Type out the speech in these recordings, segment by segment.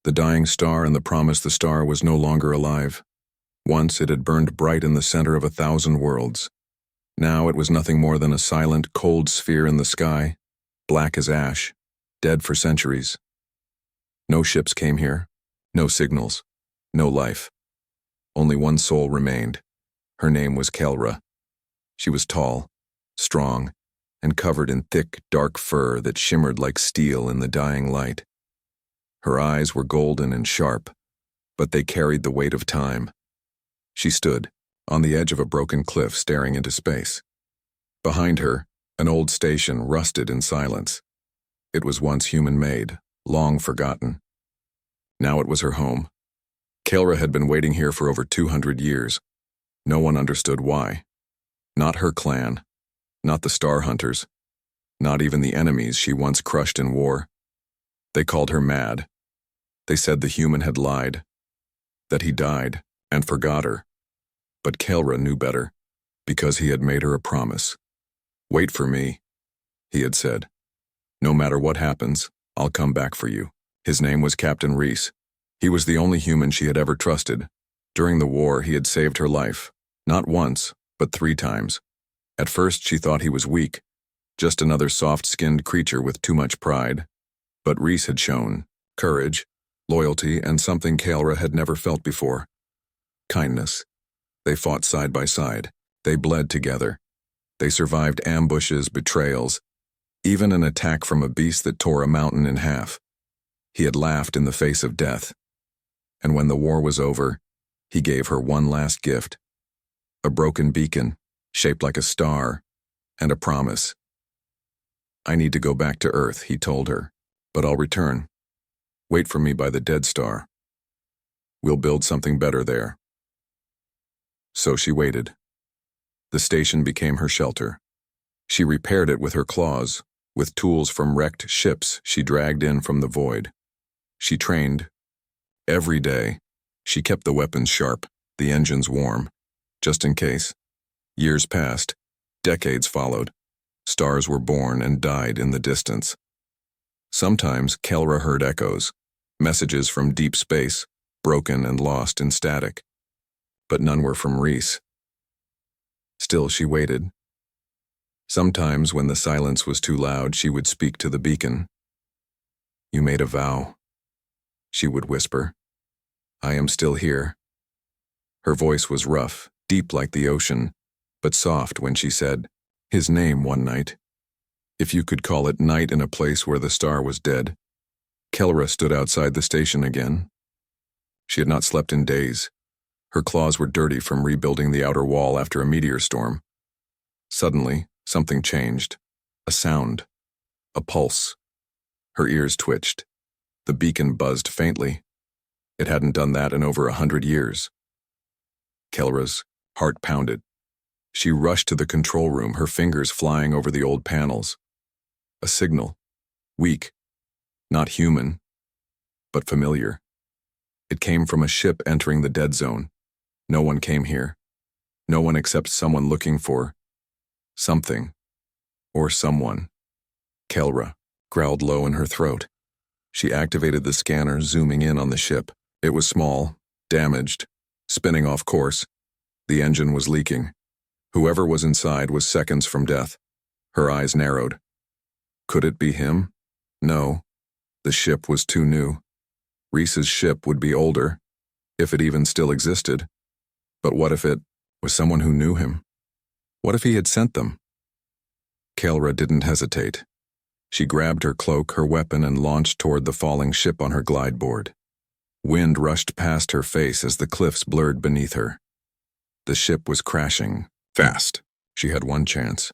The dying star and the promise the star was no longer alive. Once it had burned bright in the center of 1,000 worlds. Now it was nothing more than a silent, cold sphere in the sky, black as ash, dead for centuries. No ships came here, no signals, no life. Only one soul remained. Her name was Kelra. She was tall, strong, and covered in thick, dark fur that shimmered like steel in the dying light. Her eyes were golden and sharp, but they carried the weight of time. She stood, on the edge of a broken cliff staring into space. Behind her, an old station rusted in silence. It was once human-made, long forgotten. Now it was her home. Kelra had been waiting here for over 200 years. No one understood why. Not her clan, not the Star Hunters, not even the enemies she once crushed in war. They called her mad. They said the human had lied, that he died and forgot her. But Kelra knew better, because he had made her a promise. "Wait for me," he had said. "No matter what happens, I'll come back for you." His name was Captain Reese. He was the only human she had ever trusted. During the war, he had saved her life, not once, but 3 times. At first, she thought he was weak, just another soft-skinned creature with too much pride. But Reese had shown courage, loyalty, and something Kelra had never felt before. Kindness. They fought side by side. They bled together. They survived ambushes, betrayals, even an attack from a beast that tore a mountain in half. He had laughed in the face of death. And when the war was over, he gave her one last gift. A broken beacon, shaped like a star, and a promise. "I need to go back to Earth," he told her, "but I'll return. Wait for me by the dead star. We'll build something better there." So she waited. The station became her shelter. She repaired it with her claws, with tools from wrecked ships she dragged in from the void. She trained. Every day, she kept the weapons sharp, the engines warm, just in case. Years passed. Decades followed. Stars were born and died in the distance. Sometimes Kelra heard echoes, messages from deep space, broken and lost in static. But none were from Reese. Still she waited. Sometimes when the silence was too loud, she would speak to the beacon. "You made a vow," she would whisper. "I am still here." Her voice was rough, deep like the ocean, but soft when she said his name one night. If you could call it night in a place where the star was dead. Kelra stood outside the station again. She had not slept in days. Her claws were dirty from rebuilding the outer wall after a meteor storm. Suddenly, something changed. A sound. A pulse. Her ears twitched. The beacon buzzed faintly. It hadn't done that in over 100 years. Kelra's heart pounded. She rushed to the control room, her fingers flying over the old panels. A signal. Weak. Not human, but familiar. It came from a ship entering the dead zone. No one came here. No one except someone looking for something or someone. Kelra growled low in her throat. She activated the scanner, zooming in on the ship. It was small, damaged, spinning off course. The engine was leaking. Whoever was inside was seconds from death. Her eyes narrowed. Could it be him? No. The ship was too new. Reese's ship would be older, if it even still existed. But what if it was someone who knew him? What if he had sent them? Kelra didn't hesitate. She grabbed her cloak, her weapon, and launched toward the falling ship on her glide board. Wind rushed past her face as the cliffs blurred beneath her. The ship was crashing, fast. She had one chance.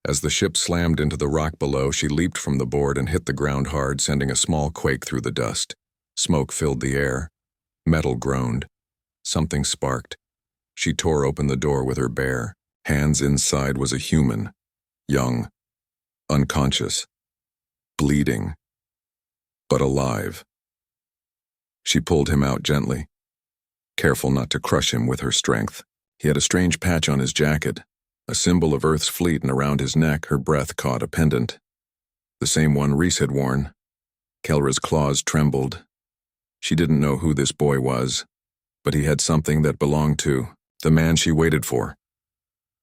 As the ship slammed into the rock below, she leaped from the board and hit the ground hard, sending a small quake through the dust. Smoke filled the air. Metal groaned. Something sparked. She tore open the door with her bare hands. Inside was a human, young, unconscious, bleeding, but alive. She pulled him out gently, careful not to crush him with her strength. He had a strange patch on his jacket, a symbol of Earth's fleet, and around his neck her breath caught a pendant. The same one Reese had worn. Kelra's claws trembled. She didn't know who this boy was, but he had something that belonged to the man she waited for.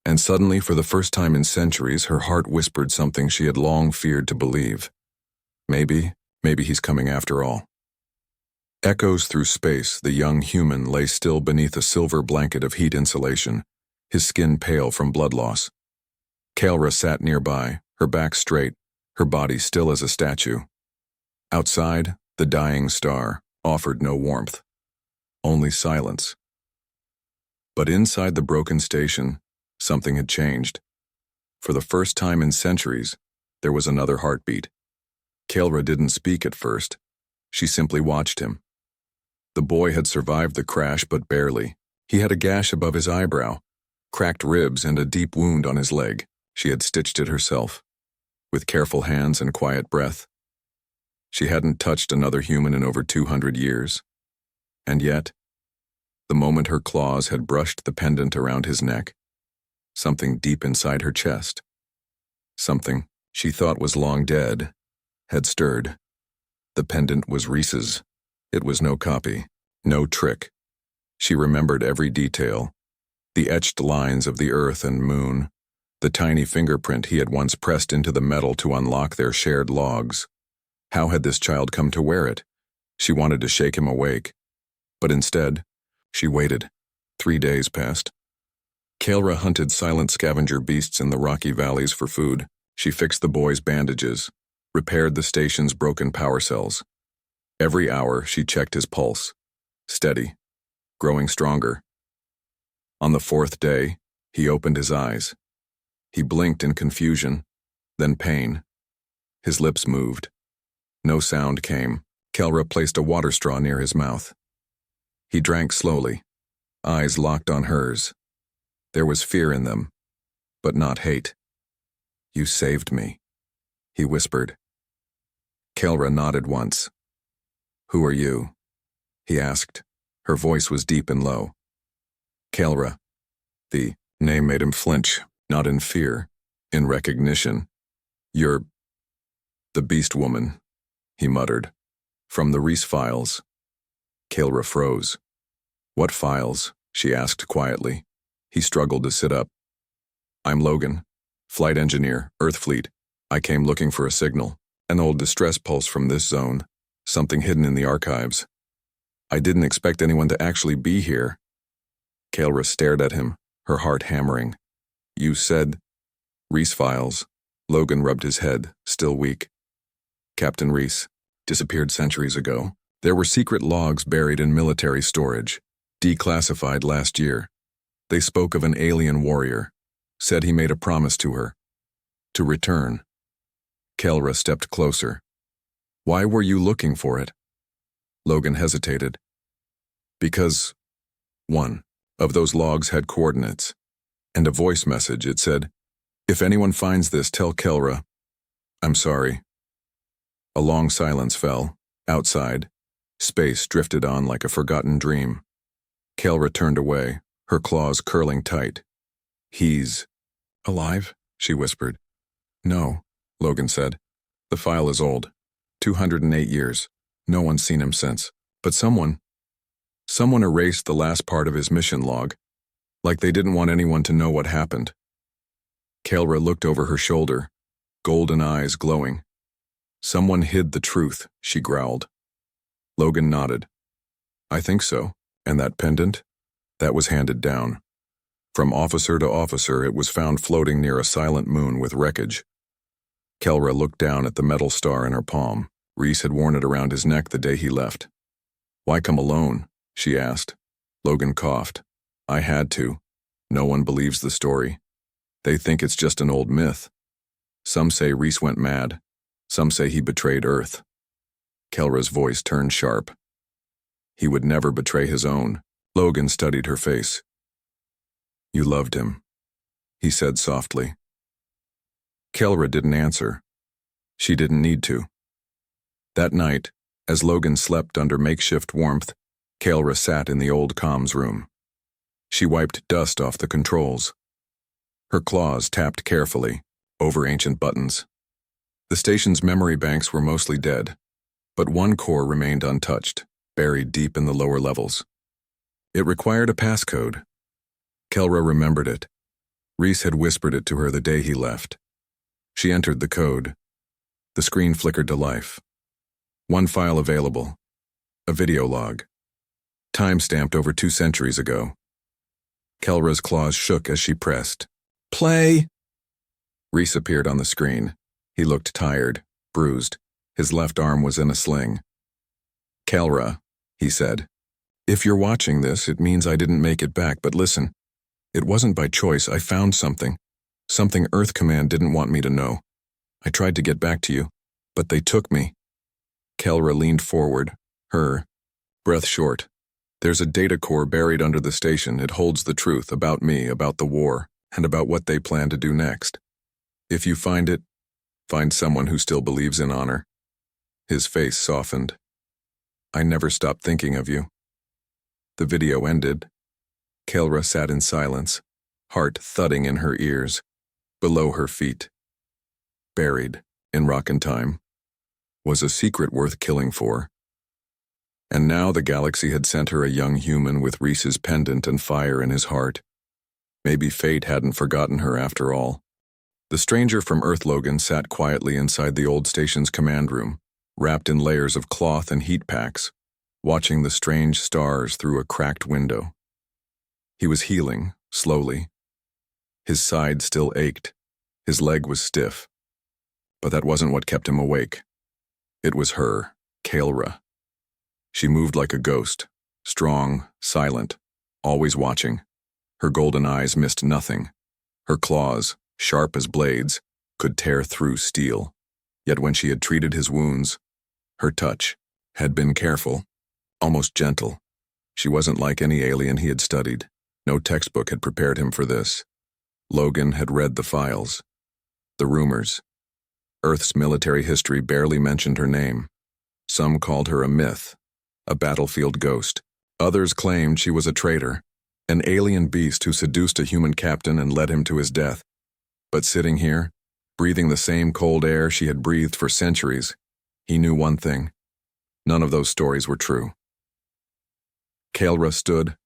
And suddenly, for the first time in centuries, her heart whispered something she had long feared to believe. Maybe he's coming after all. Echoes through space, the young human lay still beneath a silver blanket of heat insulation, his skin pale from blood loss. Kaelra sat nearby, her back straight, her body still as a statue. Outside, the dying star offered no warmth, only silence. But inside the broken station, something had changed. For the first time in centuries, there was another heartbeat. Kaelra didn't speak at first. She simply watched him. The boy had survived the crash, but barely. He had a gash above his eyebrow, cracked ribs, and a deep wound on his leg. She had stitched it herself, with careful hands and quiet breath. She hadn't touched another human in over 200 years. And yet, the moment her claws had brushed the pendant around his neck, something deep inside her chest, something she thought was long dead, had stirred. The pendant was Rhys's. It was no copy, no trick. She remembered every detail, the etched lines of the earth and moon, the tiny fingerprint he had once pressed into the metal to unlock their shared logs. How had this child come to wear it? She wanted to shake him awake, but instead, she waited. 3 days passed. Kaelra hunted silent scavenger beasts in the rocky valleys for food. She fixed the boy's bandages, repaired the station's broken power cells. Every hour, she checked his pulse. Steady, growing stronger. On the 4th day, he opened his eyes. He blinked in confusion, then pain. His lips moved. No sound came. Kaelra placed a water straw near his mouth. He drank slowly, eyes locked on hers. There was fear in them, but not hate. "You saved me," he whispered. Kaelra nodded once. "Who are you?" he asked. Her voice was deep and low. Kaelra. The name made him flinch, not in fear, in recognition. "You're the beast woman," he muttered. "From the Rhys files." Kaelra froze. "What files?" she asked quietly. He struggled to sit up. "I'm Logan, flight engineer, Earth Fleet. I came looking for a signal, an old distress pulse from this zone, something hidden in the archives. I didn't expect anyone to actually be here." Kaelra stared at him, her heart hammering. "You said Rhys files." Logan rubbed his head, still weak. "Captain Rhys disappeared centuries ago. There were secret logs buried in military storage, declassified last year. They spoke of an alien warrior, said he made a promise to her. To return." Kaelra stepped closer. "Why were you looking for it?" Logan hesitated. "Because one of those logs had coordinates, and a voice message. It said, 'If anyone finds this, tell Kaelra, I'm sorry.'" A long silence fell. Outside, space drifted on like a forgotten dream. Kaelra turned away, her claws curling tight. "He's alive?" she whispered. "No," Logan said. "The file is old. 208 years. No one's seen him since. But someone erased the last part of his mission log, like they didn't want anyone to know what happened." Kaelra looked over her shoulder, golden eyes glowing. "Someone hid the truth," she growled. Logan nodded. "I think so. And that pendant? That was handed down. From officer to officer, it was found floating near a silent moon with wreckage." Kaelra looked down at the metal star in her palm. Rhys had worn it around his neck the day he left. "Why come alone?" she asked. Logan coughed. "I had to. No one believes the story. They think it's just an old myth. Some say Rhys went mad. Some say he betrayed Earth." Kaelra's voice turned sharp. "He would never betray his own." Logan studied her face. "You loved him," he said softly. Kaelra didn't answer. She didn't need to. That night, as Logan slept under makeshift warmth, Kaelra sat in the old comms room. She wiped dust off the controls. Her claws tapped carefully over ancient buttons. The station's memory banks were mostly dead, but one core remained untouched. buried deep in the lower levels. It required a passcode. Kelra remembered it. Reese had whispered it to her the day he left. She entered the code. The screen flickered to life. One file available. A video log. Time-stamped over 2 centuries ago. Kelra's claws shook as she pressed. Play! Reese appeared on the screen. He looked tired, bruised. His left arm was in a sling. Kelra, he said. If you're watching this, it means I didn't make it back, but listen. It wasn't by choice. I found something. Something Earth Command didn't want me to know. I tried to get back to you, but they took me. Kelra leaned forward, her breath short. There's a data core buried under the station. It holds the truth about me, about the war, and about what they plan to do next. If you find it, find someone who still believes in honor. His face softened. I never stopped thinking of you. The video ended. Kelra sat in silence, heart thudding in her ears, below her feet. Buried, in rock and time, was a secret worth killing for. And now the galaxy had sent her a young human with Reese's pendant and fire in his heart. Maybe fate hadn't forgotten her after all. The stranger from Earth Logan sat quietly inside the old station's command room, wrapped in layers of cloth and heat packs, watching the strange stars through a cracked window. He was healing, slowly. His side still ached. His leg was stiff. But that wasn't what kept him awake. It was her, Kelra. She moved like a ghost, strong, silent, always watching. Her golden eyes missed nothing. Her claws, sharp as blades, could tear through steel. Yet when she had treated his wounds, her touch had been careful, almost gentle. She wasn't like any alien he had studied. No textbook had prepared him for this. Logan had read the files, the rumors. Earth's military history barely mentioned her name. Some called her a myth, a battlefield ghost. Others claimed she was a traitor, an alien beast who seduced a human captain and led him to his death. But sitting here, breathing the same cold air she had breathed for centuries, he knew one thing. None of those stories were true. Kelra stood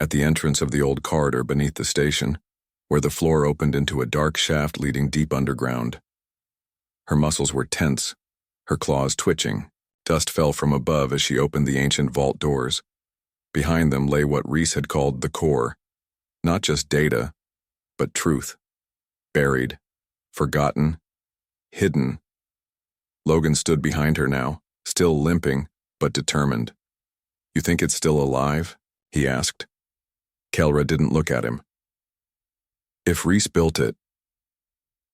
at the entrance of the old corridor beneath the station, where the floor opened into a dark shaft leading deep underground. Her muscles were tense, her claws twitching. Dust fell from above as she opened the ancient vault doors. Behind them lay what Reese had called the core. Not just data, but truth. Buried, forgotten, hidden. Logan stood behind her now, still limping, but determined. You think it's still alive? He asked. Kelra didn't look at him. If Reese built it,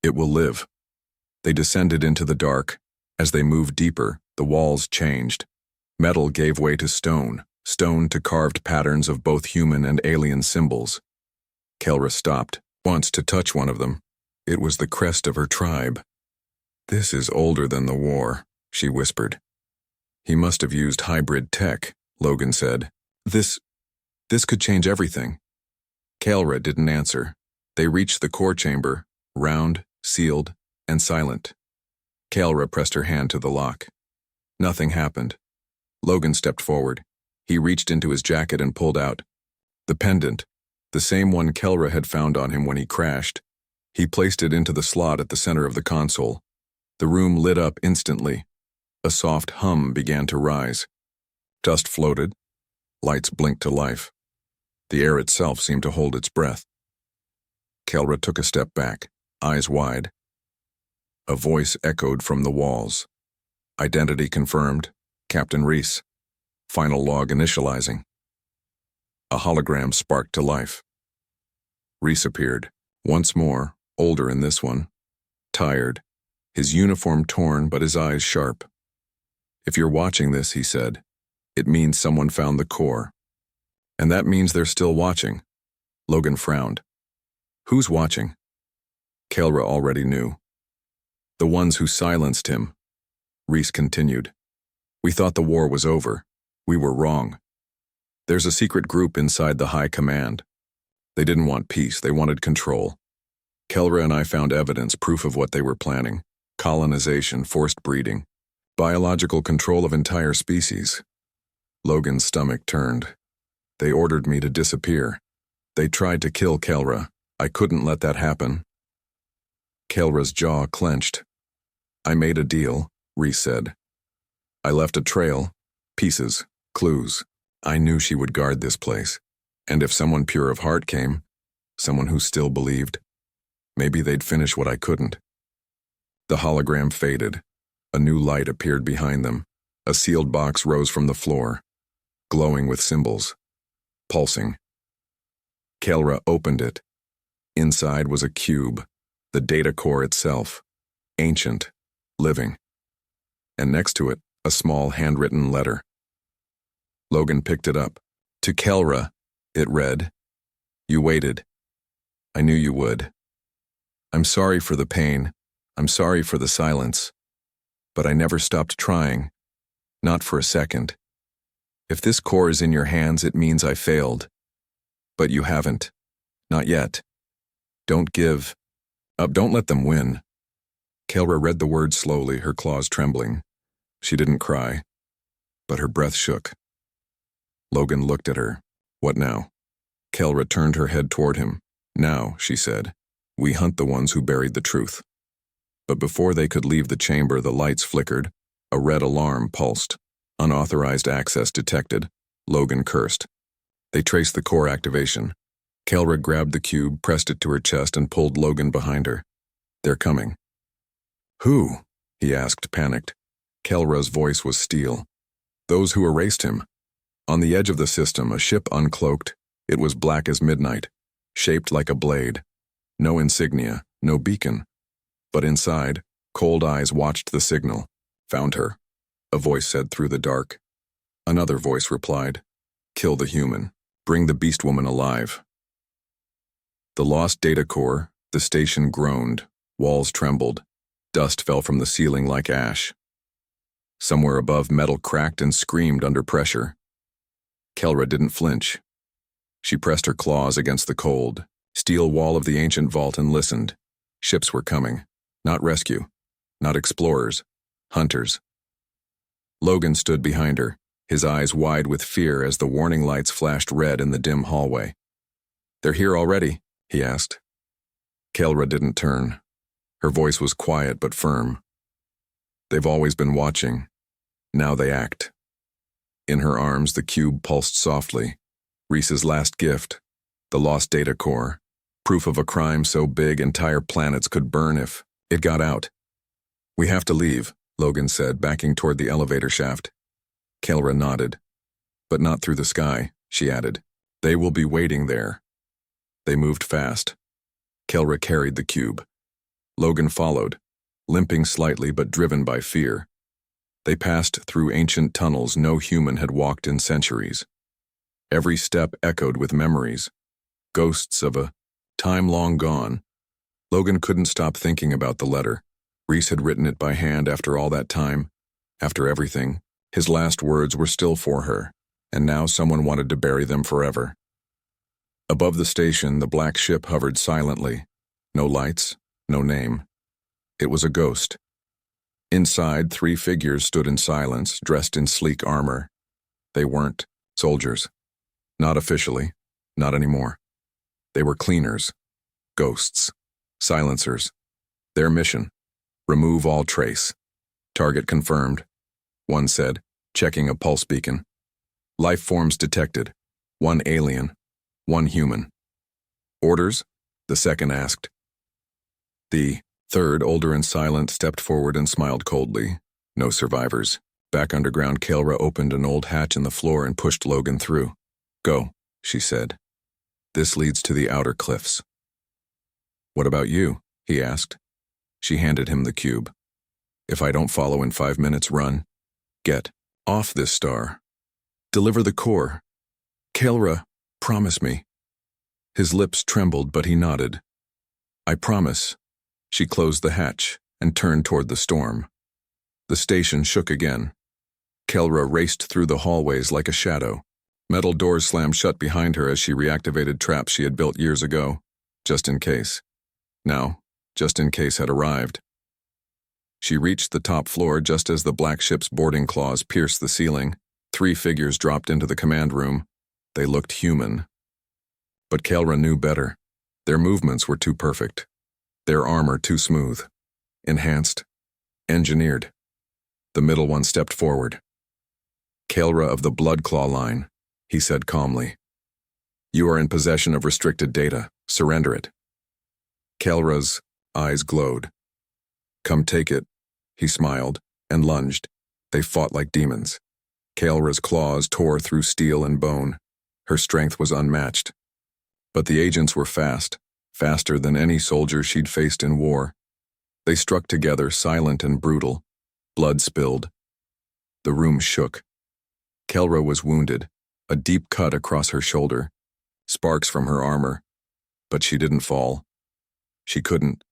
it will live. They descended into the dark. As they moved deeper, the walls changed. Metal gave way to stone, stone to carved patterns of both human and alien symbols. Kelra stopped, once to touch one of them. It was the crest of her tribe. This is older than the war, she whispered. He must have used hybrid tech, Logan said. This could change everything. Kelra didn't answer. They reached the core chamber, round, sealed, and silent. Kelra pressed her hand to the lock. Nothing happened. Logan stepped forward. He reached into his jacket and pulled out the pendant, the same one Kelra had found on him when he crashed. He placed it into the slot at the center of the console. The room lit up instantly. A soft hum began to rise. Dust floated. Lights blinked to life. The air itself seemed to hold its breath. Kelra took a step back, eyes wide. A voice echoed from the walls. Identity confirmed. Captain Reese. Final log initializing. A hologram sparked to life. Reese appeared. Once more, older in this one. Tired. His uniform torn, but his eyes sharp. If you're watching this, he said, it means someone found the core. And that means they're still watching. Logan frowned. Who's watching? Kelra already knew. The ones who silenced him. Reese continued. We thought the war was over. We were wrong. There's a secret group inside the High Command. They didn't want peace, they wanted control. Kelra and I found evidence, proof of what they were planning. Colonization, forced breeding, biological control of entire species. Logan's stomach turned. They ordered me to disappear. They tried to kill Kelra. I couldn't let that happen. Kelra's jaw clenched. I made a deal, Reese said. I left a trail, pieces, clues. I knew she would guard this place. And if someone pure of heart came, someone who still believed, maybe they'd finish what I couldn't. The hologram faded. A new light appeared behind them. A sealed box rose from the floor, glowing with symbols, pulsing. Kelra opened it. Inside was a cube, the data core itself, ancient, living. And next to it, a small handwritten letter. Logan picked it up. To Kelra, it read, "You waited. I knew you would. I'm sorry for the pain. I'm sorry for the silence. But I never stopped trying. Not for a second. If this core is in your hands, it means I failed. But you haven't. Not yet. Don't give up. Don't let them win." Kelra read the words slowly, her claws trembling. She didn't cry, but her breath shook. Logan looked at her. What now? Kelra turned her head toward him. Now, she said, we hunt the ones who buried the truth. But before they could leave the chamber, the lights flickered. A red alarm pulsed. Unauthorized access detected. Logan cursed. They traced the core activation. Kelra grabbed the cube, pressed it to her chest, and pulled Logan behind her. They're coming. Who? He asked, panicked. Kelra's voice was steel. Those who erased him. On the edge of the system, a ship uncloaked. It was black as midnight, shaped like a blade. No insignia, no beacon. But inside, cold eyes watched the signal. Found her, a voice said through the dark. Another voice replied, kill the human. Bring the beast woman alive. The lost data core, the station groaned. Walls trembled. Dust fell from the ceiling like ash. Somewhere above, metal cracked and screamed under pressure. Kelra didn't flinch. She pressed her claws against the cold, steel wall of the ancient vault and listened. Ships were coming. Not rescue. Not explorers. Hunters. Logan stood behind her, his eyes wide with fear as the warning lights flashed red in the dim hallway. They're here already, he asked. Kelra didn't turn. Her voice was quiet but firm. They've always been watching. Now they act. In her arms, the cube pulsed softly. Reese's last gift, the lost data core, proof of a crime so big entire planets could burn if it got out. We have to leave, Logan said, backing toward the elevator shaft. Kelra nodded. But not through the sky, she added. They will be waiting there. They moved fast. Kelra carried the cube. Logan followed, limping slightly but driven by fear. They passed through ancient tunnels no human had walked in centuries. Every step echoed with memories, ghosts of a time long gone. Logan couldn't stop thinking about the letter. Reese had written it by hand after all that time, after everything. His last words were still for her, and now someone wanted to bury them forever. Above the station, the black ship hovered silently. No lights, no name. It was a ghost. Inside, 3 figures stood in silence, dressed in sleek armor. They weren't soldiers. Not officially. Not anymore. They were cleaners. Ghosts. Silencers. Their mission: remove all trace. Target confirmed, one said, checking a pulse beacon. Life forms detected. 1 alien. 1 human. Orders? The second asked. The third, older and silent, stepped forward and smiled coldly. No survivors. Back underground, Kelra opened an old hatch in the floor and pushed Logan through. Go, she said. This leads to the outer cliffs. What about you? He asked. She handed him the cube. If I don't follow in 5 minutes, run. Get off this star. Deliver the core. Kelra, promise me. His lips trembled, but he nodded. I promise. She closed the hatch and turned toward the storm. The station shook again. Kelra raced through the hallways like a shadow. Metal doors slammed shut behind her as she reactivated traps she had built years ago, just in case. Now, just in case had arrived. She reached the top floor just as the black ship's boarding claws pierced the ceiling. 3 figures dropped into the command room. They looked human. But Kelra knew better. Their movements were too perfect. Their armor too smooth. Enhanced. Engineered. The middle one stepped forward. "Kelra of the Bloodclaw line," he said calmly. "You are in possession of restricted data. Surrender it." Kelra's eyes glowed. "Come take it," he smiled, and lunged. They fought like demons. Kelra's claws tore through steel and bone. Her strength was unmatched. But the agents were fast, faster than any soldier she'd faced in war. They struck together, silent and brutal. Blood spilled. The room shook. Kelra was wounded, a deep cut across her shoulder, sparks from her armor. But she didn't fall. She couldn't.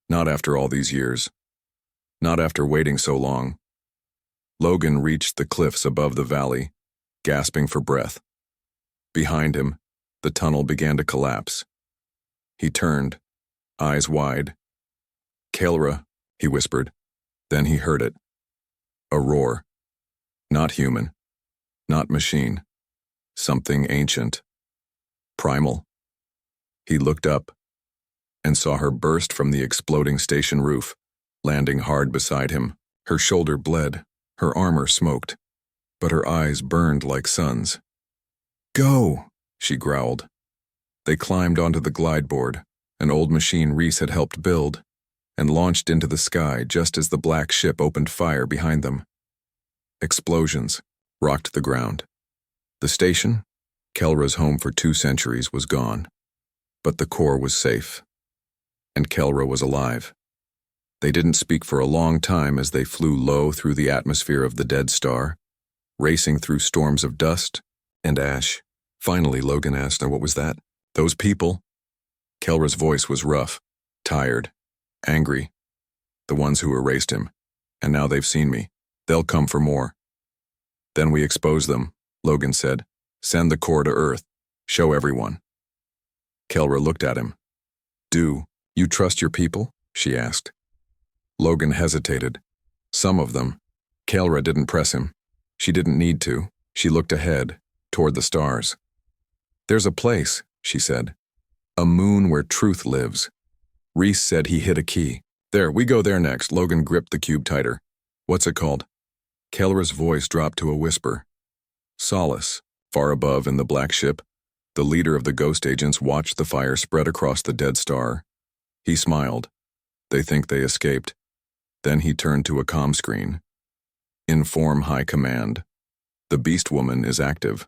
Not after all these years. Not after waiting so long. Logan reached the cliffs above the valley, gasping for breath. Behind him, the tunnel began to collapse. He turned, eyes wide. "Kelra," he whispered. Then he heard it. A roar. Not human. Not machine. Something ancient. Primal. He looked up and saw her burst from the exploding station roof, landing hard beside him. Her shoulder bled, her armor smoked, but her eyes burned like suns. "Go!" she growled. They climbed onto the glide board, an old machine Reese had helped build, and launched into the sky just as the black ship opened fire behind them. Explosions rocked the ground. The station, Kelra's home for 2 centuries, was gone. But the core was safe. And Kelra was alive. They didn't speak for a long time as they flew low through the atmosphere of the dead star, racing through storms of dust and ash. Finally, Logan asked, "What was that?" "Those people." Kelra's voice was rough, tired, angry. "The ones who erased him. And now they've seen me. They'll come for more." "Then we expose them," Logan said. "Send the core to Earth. Show everyone." Kelra looked at him. "Do you trust your people?" she asked. Logan hesitated. Some of them. Kelra didn't press him. She didn't need to. She looked ahead, toward the stars. "There's a place," she said. "A moon where truth lives." Reese said he hid a key. "There, we go there next." Logan gripped the cube tighter. "What's it called?" Kelra's voice dropped to a whisper. Solace, far above in the black ship, the leader of the ghost agents watched the fire spread across the dead star. He smiled. "They think they escaped." Then he turned to a comm screen. "Inform High Command. The Beast Woman is active.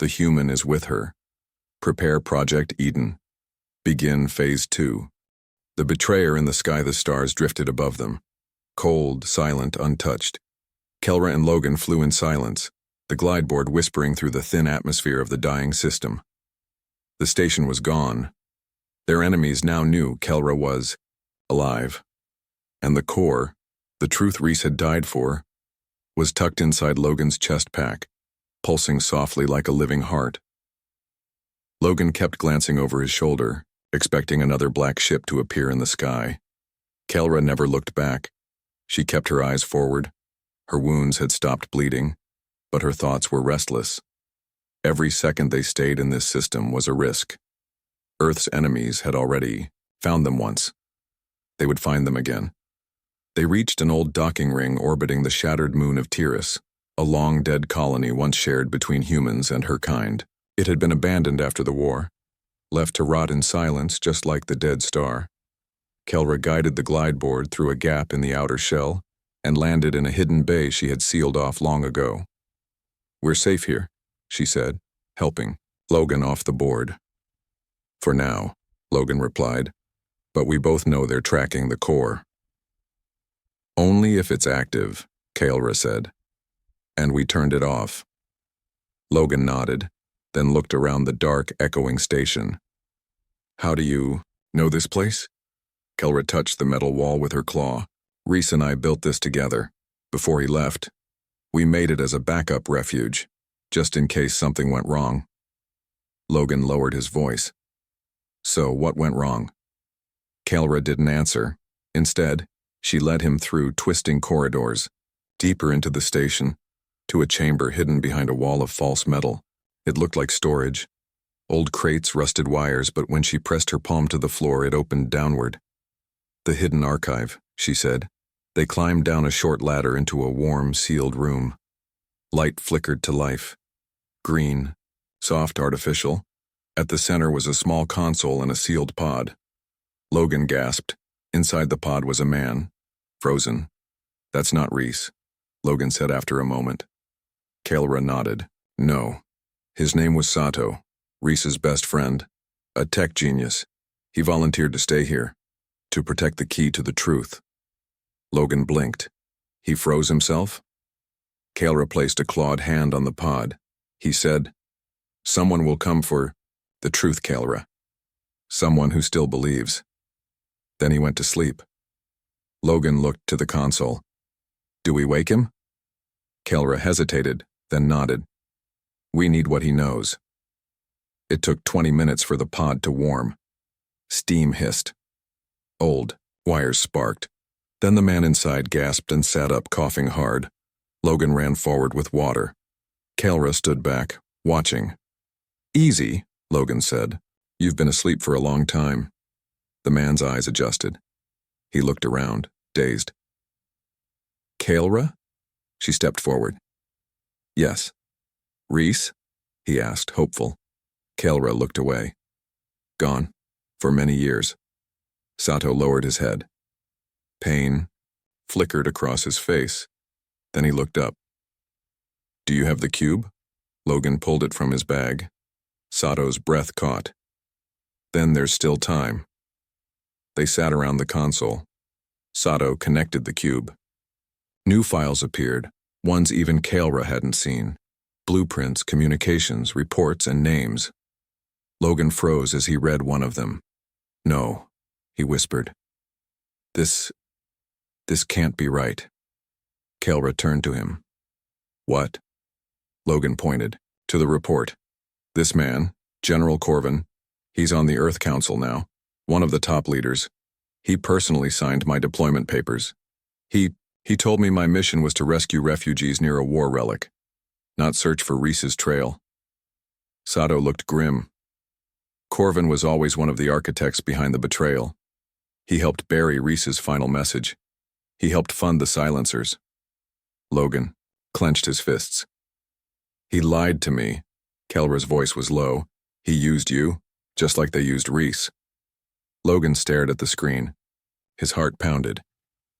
The human is with her. Prepare Project Eden. Begin Phase 2. The betrayer in the sky the stars drifted above them. Cold, silent, untouched. Kelra and Logan flew in silence, the glide board whispering through the thin atmosphere of the dying system. The station was gone. Their enemies now knew Kelra was alive. And the core, the truth Reese had died for, was tucked inside Logan's chest pack, pulsing softly like a living heart. Logan kept glancing over his shoulder, expecting another black ship to appear in the sky. Kelra never looked back. She kept her eyes forward. Her wounds had stopped bleeding, but her thoughts were restless. Every second they stayed in this system was a risk. Earth's enemies had already found them once. They would find them again. They reached an old docking ring orbiting the shattered moon of Tiras, a long-dead colony once shared between humans and her kind. It had been abandoned after the war, left to rot in silence just like the dead star. Kelra guided the glide board through a gap in the outer shell and landed in a hidden bay she had sealed off long ago. "We're safe here," she said, helping Logan off the board. "For now," Logan replied, "but we both know they're tracking the core." "Only if it's active," Kelra said. "And we turned it off." Logan nodded, then looked around the dark, echoing station. "How do you know this place?" Kelra touched the metal wall with her claw. "Reese and I built this together. Before he left, we made it as a backup refuge, just in case something went wrong." Logan lowered his voice. "So what went wrong?" Kelra didn't answer. Instead, she led him through twisting corridors, deeper into the station, to a chamber hidden behind a wall of false metal. It looked like storage. Old crates, rusted wires, but when she pressed her palm to the floor, it opened downward. "The hidden archive," she said. They climbed down a short ladder into a warm, sealed room. Light flickered to life. Green, soft, artificial. At the center was a small console and a sealed pod. Logan gasped. Inside the pod was a man, frozen. "That's not Reese," Logan said after a moment. Kael'ra nodded. "No. His name was Sato, Reese's best friend, a tech genius. He volunteered to stay here, to protect the key to the truth." Logan blinked. "He froze himself?" Kael'ra placed a clawed hand on the pod. He said, "Someone will come for the truth, Kael'ra. Someone who still believes." Then he went to sleep. Logan looked to the console. "Do we wake him?" Kael'ra hesitated, then nodded. "We need what he knows." It took 20 minutes for the pod to warm. Steam hissed. Old wires sparked. Then the man inside gasped and sat up, coughing hard. Logan ran forward with water. Kael'ra stood back, watching. "Easy," Logan said. "You've been asleep for a long time." The man's eyes adjusted. He looked around, dazed. "Kael'ra?" She stepped forward. "Yes." "Reese?" he asked, hopeful. Kael'ra looked away. "Gone. For many years." Sato lowered his head. Pain flickered across his face. Then he looked up. "Do you have the cube?" Logan pulled it from his bag. Sato's breath caught. "Then there's still time." They sat around the console. Sato connected the cube. New files appeared, ones even Kael'ra hadn't seen. Blueprints, communications, reports, and names. Logan froze as he read one of them. "No," he whispered. This can't be right." Kael'ra turned to him. "What?" Logan pointed to the report. "This man, General Corvin, he's on the Earth Council now, one of the top leaders. He personally signed my deployment papers. He told me my mission was to rescue refugees near a war relic, not search for Reese's trail." Sato looked grim. Corvin was always one of the architects behind the betrayal. He helped bury Reese's final message. He helped fund the silencers. Logan clenched his fists. "He lied to me." Kael'ra's voice was low. "He used you, just like they used Reese." Logan stared at the screen. His heart pounded.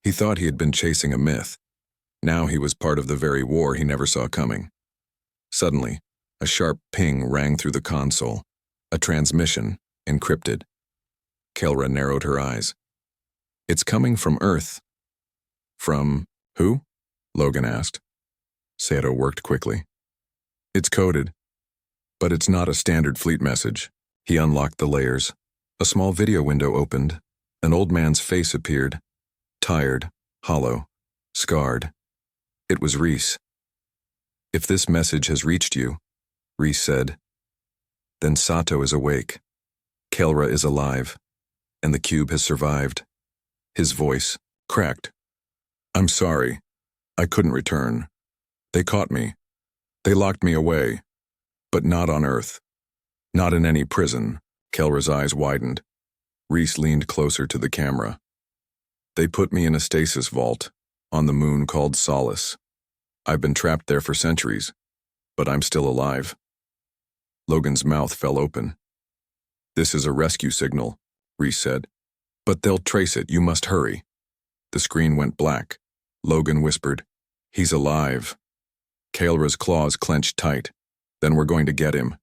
He thought he had been chasing a myth. Now he was part of the very war he never saw coming. Suddenly, a sharp ping rang through the console. A transmission, encrypted. Kael'ra narrowed her eyes. "It's coming from Earth." "From who?" Logan asked. Sato worked quickly. "It's coded, but it's not a standard fleet message." He unlocked the layers. A small video window opened. An old man's face appeared. Tired, hollow, scarred. It was Reese. "If this message has reached you," Reese said, "then Sato is awake. Kael'ra is alive, and the cube has survived." His voice cracked. "I'm sorry. I couldn't return. They caught me. They locked me away. But not on Earth. Not in any prison." Kael'ra's eyes widened. Reese leaned closer to the camera. "They put me in a stasis vault on the moon called Solace. I've been trapped there for centuries, but I'm still alive." Logan's mouth fell open. "This is a rescue signal," Reese said. "But they'll trace it. You must hurry." The screen went black. Logan whispered, "He's alive." Kael'ra's claws clenched tight. "Then we're going to get him."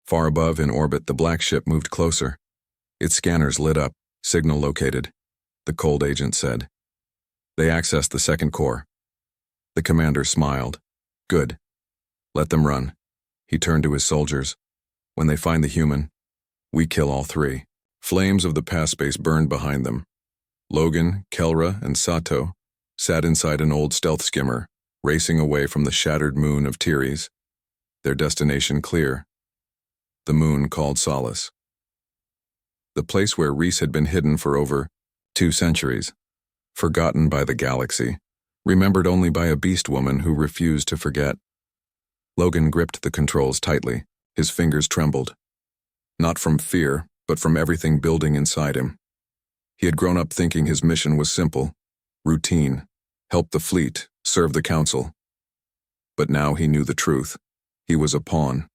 Far above in orbit, the black ship moved closer. Its scanners lit up. "Signal located," the cold agent said. They accessed the second core. The commander smiled. "Good. Let them run." He turned to his soldiers. "When they find the human, we kill all three." Flames of the past space burned behind them. Logan, Kael'ra, and Sato sat inside an old stealth skimmer, racing away from the shattered moon of Tiris. Their destination clear. The moon called Solace. The place where Reese had been hidden for over 2 centuries. Forgotten by the galaxy. Remembered only by a beast woman who refused to forget. Logan gripped the controls tightly. His fingers trembled. Not from fear, but from everything building inside him. He had grown up thinking his mission was simple, routine, help the fleet, serve the council. But now he knew the truth. He was a pawn.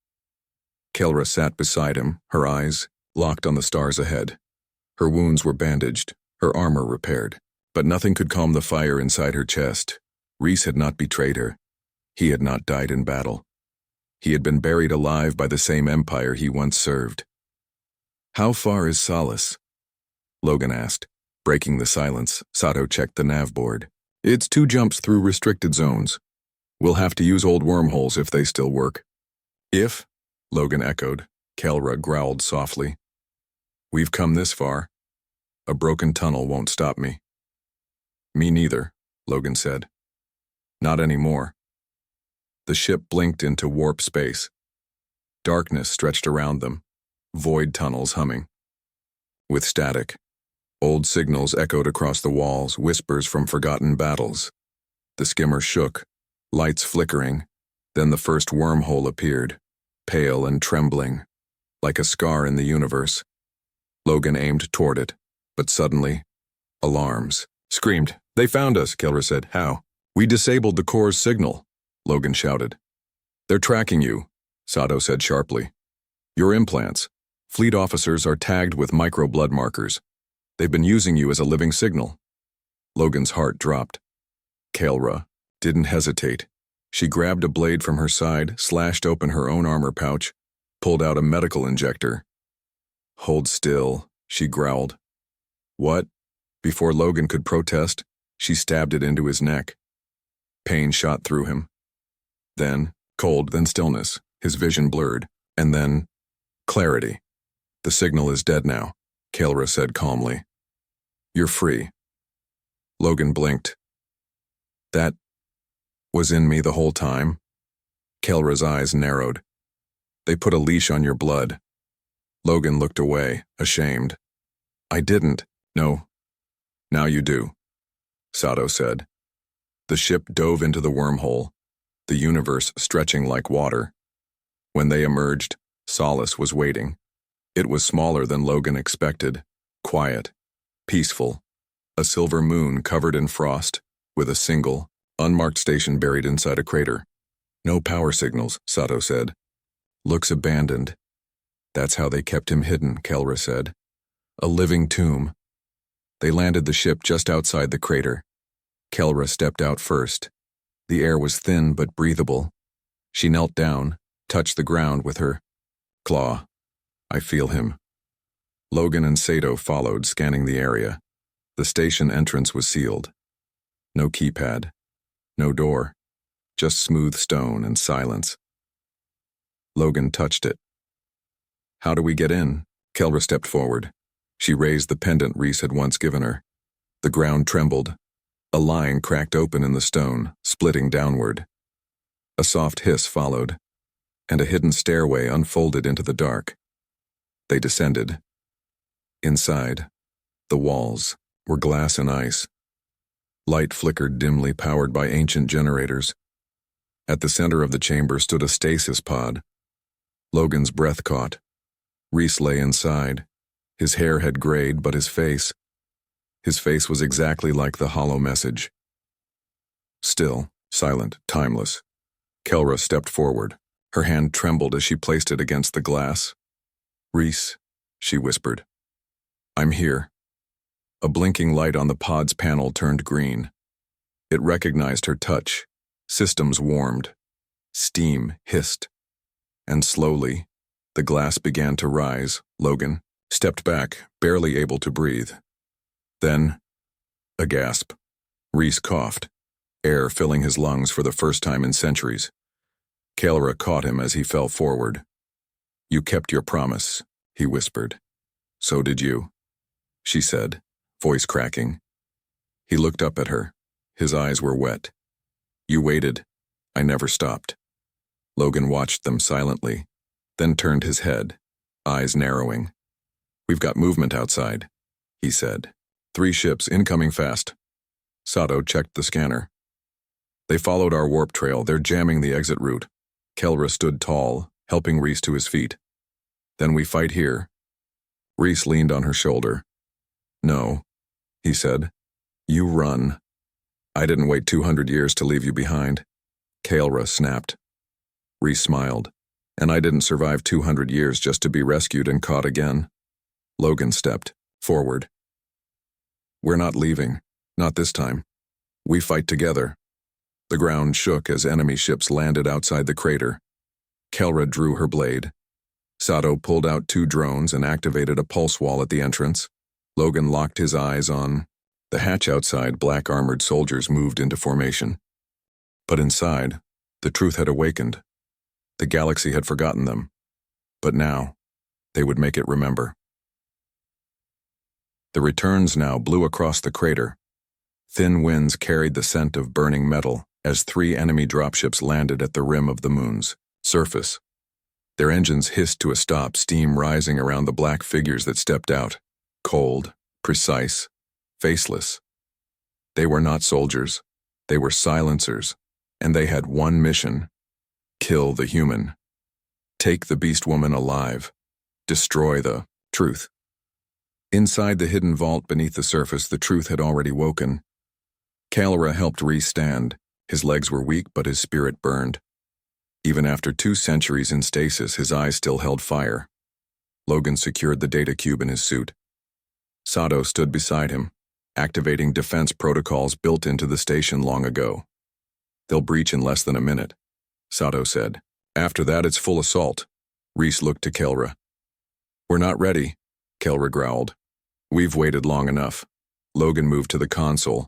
Kelra sat beside him, her eyes locked on the stars ahead. Her wounds were bandaged, her armor repaired. But nothing could calm the fire inside her chest. Rhys had not betrayed her. He had not died in battle. He had been buried alive by the same empire he once served. "How far is Solace?" Logan asked. Breaking the silence, Sato checked the nav board. "It's 2 jumps through restricted zones. We'll have to use old wormholes if they still work." "If?" Logan echoed. Kelra growled softly. "We've come this far. A broken tunnel won't stop me." "Me neither," Logan said. "Not anymore." The ship blinked into warp space. Darkness stretched around them, void tunnels humming. With static, old signals echoed across the walls, whispers from forgotten battles. The skimmer shook, lights flickering, then the first wormhole appeared, pale and trembling, like a scar in the universe. Logan aimed toward it, but suddenly, alarms. Screamed. "They found us," Kelra said. "How?" "We disabled the core's signal," Logan shouted. "They're tracking you," Sato said sharply. "Your implants. Fleet officers are tagged with micro-blood markers. They've been using you as a living signal." Logan's heart dropped. Kelra didn't hesitate. She grabbed a blade from her side, slashed open her own armor pouch, pulled out a medical injector. "Hold still," she growled. "What?" Before Logan could protest, she stabbed it into his neck. Pain shot through him. Then, cold, then stillness, his vision blurred, and then, clarity. "The signal is dead now," Kelra said calmly. "You're free." Logan blinked. "That was in me the whole time?" Kelra's eyes narrowed. "They put a leash on your blood." Logan looked away, ashamed. "I didn't." "No. Now you do," Sato said. The ship dove into the wormhole, the universe stretching like water. When they emerged, Solace was waiting. It was smaller than Logan expected, quiet, peaceful, a silver moon covered in frost, with a single, unmarked station buried inside a crater. "No power signals," Sato said. "Looks abandoned." "That's how they kept him hidden," Kelra said. "A living tomb." They landed the ship just outside the crater. Kelra stepped out first. The air was thin but breathable. She knelt down, touched the ground with her claw. "I feel him." Logan and Sato followed, scanning the area. The station entrance was sealed. No keypad, no door, just smooth stone and silence. Logan touched it. "How do we get in?" Kelra stepped forward. She raised the pendant Rhys had once given her. The ground trembled. A line cracked open in the stone, splitting downward. A soft hiss followed, and a hidden stairway unfolded into the dark. They descended. Inside, the walls were glass and ice. Light flickered dimly, powered by ancient generators. At the center of the chamber stood a stasis pod. Logan's breath caught. Rhys lay inside. His hair had grayed, but his face was exactly like the hollow message. Still, silent, timeless. Kelra stepped forward. Her hand trembled as she placed it against the glass. "Rhys," she whispered. "I'm here." A blinking light on the pod's panel turned green. It recognized her touch. Systems warmed. Steam hissed. And slowly, the glass began to rise. Logan stepped back, barely able to breathe. Then, a gasp. Rhys coughed, air filling his lungs for the first time in centuries. Kelra caught him as he fell forward. "You kept your promise," he whispered. "So did you," she said, voice cracking. He looked up at her. His eyes were wet. "You waited. I never stopped." Logan watched them silently, then turned his head, eyes narrowing. "We've got movement outside," he said. "3 ships incoming fast." Sato checked the scanner. "They followed our warp trail. They're jamming the exit route." Kelra stood tall, helping Reese to his feet. Then we fight here. Reese leaned on her shoulder. No, he said. You run. I didn't wait 200 years to leave you behind. Kelra snapped. Reese smiled. And I didn't survive 200 years just to be rescued and caught again. Logan stepped forward. We're not leaving. Not this time. We fight together. The ground shook as enemy ships landed outside the crater. Kelra drew her blade. Sato pulled out 2 drones and activated a pulse wall at the entrance. Logan locked his eyes on the hatch outside. Black armored soldiers moved into formation. But inside, the truth had awakened. The galaxy had forgotten them. But now, they would make it remember. The returns now blew across the crater. Thin winds carried the scent of burning metal as 3 enemy dropships landed at the rim of the moon's surface. Their engines hissed to a stop, steam rising around the black figures that stepped out, cold, precise, faceless. They were not soldiers. They were silencers, and they had one mission: kill the human. Take the beast woman alive. Destroy the truth. Inside the hidden vault beneath the surface, the truth had already woken. Kelra helped Reese stand. His legs were weak, but his spirit burned. Even after 2 centuries in stasis, his eyes still held fire. Logan secured the data cube in his suit. Sato stood beside him, activating defense protocols built into the station long ago. They'll breach in less than a minute, Sato said. After that, it's full assault. Reese looked to Kelra. We're not ready, Kelra growled. We've waited long enough. Logan moved to the console.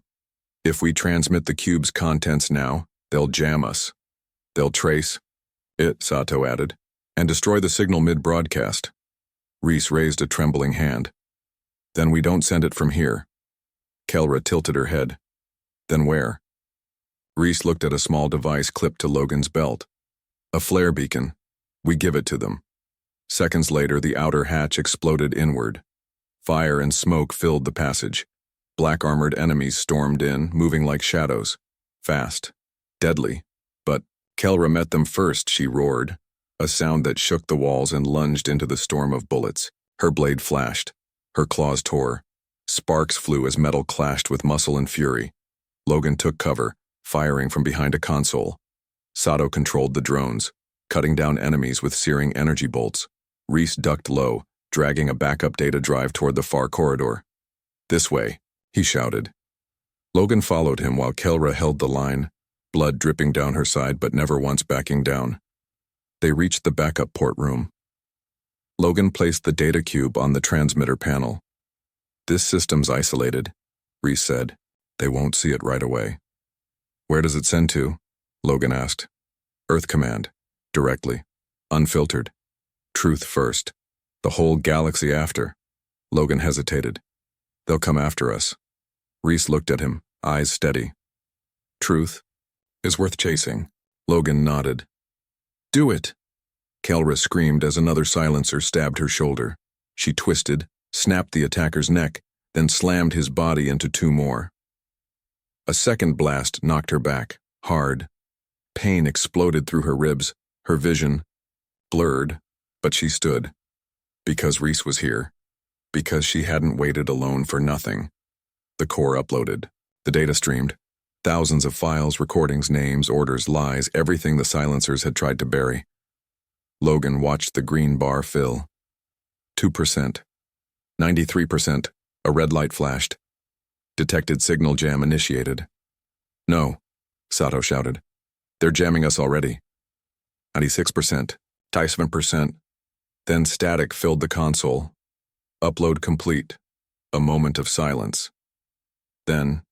If we transmit the cube's contents now, they'll jam us. They'll trace it, Sato added, and destroy the signal mid-broadcast. Reese raised a trembling hand. Then we don't send it from here. Kelra tilted her head. Then where? Reese looked at a small device clipped to Logan's belt. A flare beacon. We give it to them. Seconds later, the outer hatch exploded inward. Fire and smoke filled the passage. Black-armored enemies stormed in, moving like shadows. Fast. Deadly. But Kelra met them first, she roared. A sound that shook the walls and lunged into the storm of bullets. Her blade flashed. Her claws tore. Sparks flew as metal clashed with muscle and fury. Logan took cover, firing from behind a console. Sato controlled the drones, cutting down enemies with searing energy bolts. Reese ducked low, dragging a backup data drive toward the far corridor. This way, he shouted. Logan followed him while Kelra held the line, blood dripping down her side but never once backing down. They reached the backup port room. Logan placed the data cube on the transmitter panel. This system's isolated, Reese said. They won't see it right away. Where does it send to? Logan asked. Earth Command. Directly. Unfiltered. Truth first. The whole galaxy after. Logan hesitated. They'll come after us. Reese looked at him, eyes steady. Truth is worth chasing. Logan nodded. Do it! Kelra screamed as another silencer stabbed her shoulder. She twisted, snapped the attacker's neck, then slammed his body into 2 more. A second blast knocked her back, hard. Pain exploded through her ribs, her vision blurred, but she stood. Because Reese was here. Because she hadn't waited alone for nothing. The core uploaded. The data streamed. Thousands of files, recordings, names, orders, lies, everything the silencers had tried to bury. Logan watched the green bar fill. 2%. 93%. A red light flashed. Detected signal jam initiated. No, Sato shouted. They're jamming us already. 96%. 97%. Then static filled the console. Upload complete. A moment of silence. Then,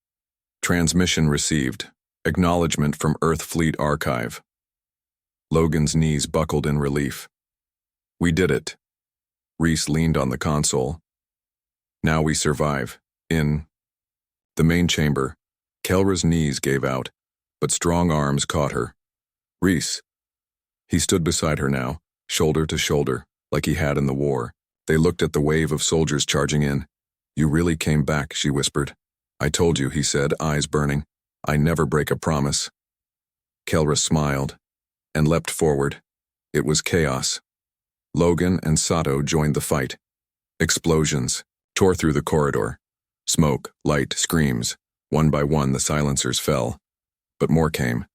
transmission received. Acknowledgement from Earth Fleet Archive. Logan's knees buckled in relief. We did it. Reese leaned on the console. Now we survive. In the main chamber, Kelra's knees gave out, but strong arms caught her. Reese. He stood beside her now, shoulder to shoulder, like he had in the war. They looked at the wave of soldiers charging in. You really came back, she whispered. I told you, he said, eyes burning. I never break a promise. Kelra smiled. and leapt forward. It was chaos. Logan and Sato joined the fight. Explosions tore through the corridor. Smoke, light, screams. One by one, the silencers fell. But more came.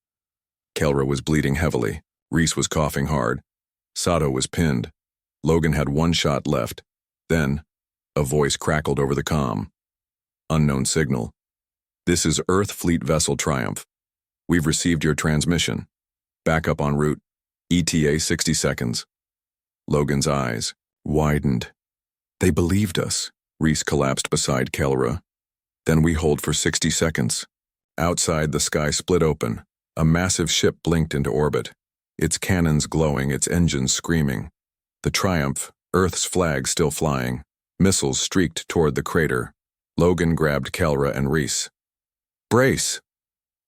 Kelra was bleeding heavily. Reese was coughing hard. Sato was pinned. Logan had one shot left. Then, a voice crackled over the comm. Unknown signal. This is Earth Fleet Vessel Triumph. We've received your transmission. Backup en route. ETA 60 seconds. Logan's eyes widened. They believed us. Reese collapsed beside Kelra. Then we hold for 60 seconds. Outside, the sky split open. A massive ship blinked into orbit. Its cannons glowing, its engines screaming. The Triumph, Earth's flag still flying. Missiles streaked toward the crater. Logan grabbed Kelra and Reese. Brace!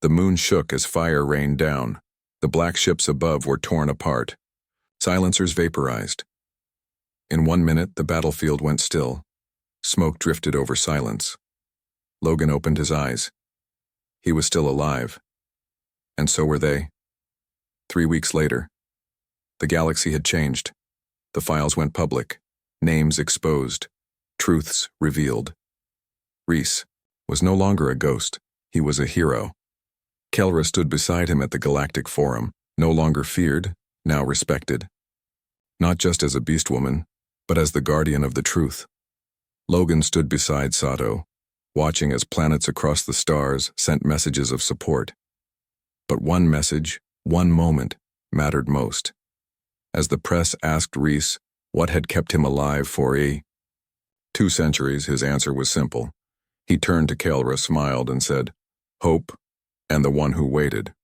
The moon shook as fire rained down. The black ships above were torn apart. Silencers vaporized. In 1 minute, the battlefield went still. Smoke drifted over silence. Logan opened his eyes. He was still alive. And so were they. 3 weeks later, the galaxy had changed. The files went public. Names exposed. Truths revealed. Reese was no longer a ghost. He was a hero. Kelra stood beside him at the Galactic Forum, no longer feared, now respected. Not just as a beast woman, but as the guardian of the truth. Logan stood beside Sato, watching as planets across the stars sent messages of support. But one message, one moment, mattered most. As the press asked Reese what had kept him alive for 2 centuries, his answer was simple. He turned to Kelra, smiled, and said, "Hope, and the one who waited."